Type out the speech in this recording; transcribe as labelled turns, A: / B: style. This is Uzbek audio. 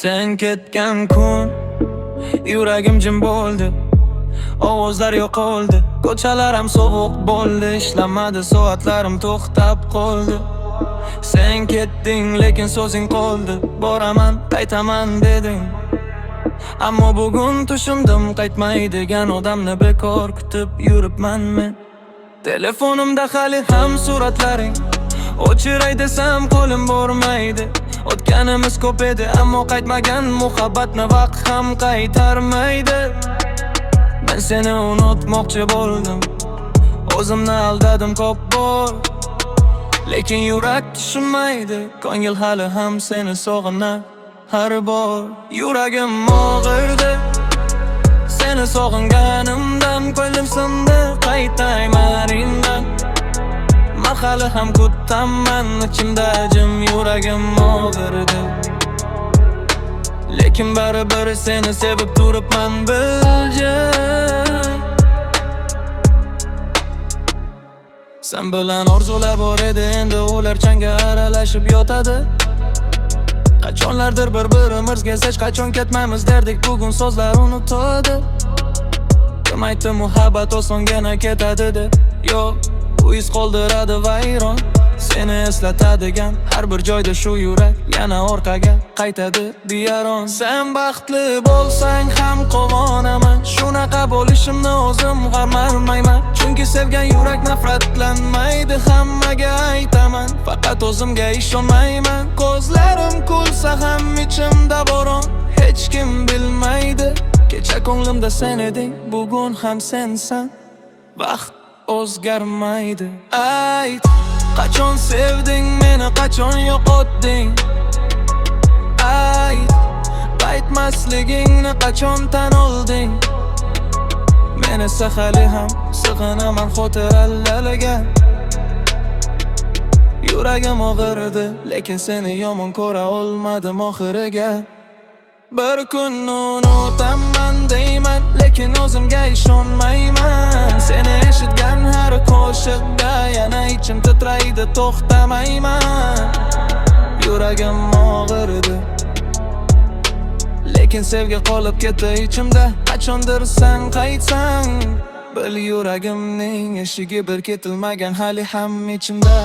A: Sen ketgan kun yuragim jim bo'ldi, ovozlar yo'qoldi, ko'chalar ham sovuq bo'ldi, ishlamadi soatlarim to'xtab qoldi. Sen ketding lekin so'zing qoldi, boraman qaytaman deding. Ammo bugun tushundim, qaytmaydigan odamni bekor kutib yuribman men. Telefonimda hali ham suratlaring, o'chiray desam qo'lim bormaydi. O'tganimiz ko'p edi, ammo qaytmagan muhabbatni vaqt ham qaytarmaydi. Men seni unutmoqchi bo'ldim, o'zimni aldadim ko'p bor, lekin yurak tushunmaydi, ko'ngil hali ham seni sog'inar har bor. Yuragim og'irdi, seni sog'inganimdan, ko'nglim sindi, qaytayman indan. Men hali ham kutaman, ichimda jim yuragim og'irdi, lekin baribir seni sevib turibman biljay. Sen bilan orzular bor edi, endi ular changga aralashib yotadi. Qachonlardir bir-birimizga hech qachon ketmaymiz derdik, bugun so'zlar unutadi. Kim aytdi muhabbat osongina ketadi deb? Yo'q, bu iz qoldiradi vayron. Seni eslatadigan har bir joyda shu yurak yana orqaga qaytadi diyaron. Sen baxtli bo'lsang ham quvonaman, shunaqa bo'lishimni o'zim g'amlamayman. Chunki sevgan yurak nafratlanmaydi, hammaga aytaman, faqat o'zimga ishonmayman. Ko'zlarim kulsa ham ichimda bo'ron, hech kim bilmaydi. Kecha ko'nglimda sen eding, bugun ham sensan, vaqt o'zgarmaydi. Ayt, qachon sevding meni, qachon yo'qotding? Ayt, qaytmasligingni qachon tan olding? Men esa hali ham sig'inaman xotiralarga. Yuragim og'irdi, lekin seni yomon ko'ra olmadim oxiriga. Bir kun unutaman deyman, lekin o'zimga ishonmayman. Seni eshitgan har qo'shiqda yana ichim titraydi, to'xtamayman. Yuragim og'irdi, lekin sevgi qolib ketdi ichimda. Qachondir sen qaytsang, bil yuragimning eshigi bir ketilmagan hali ham ichimda.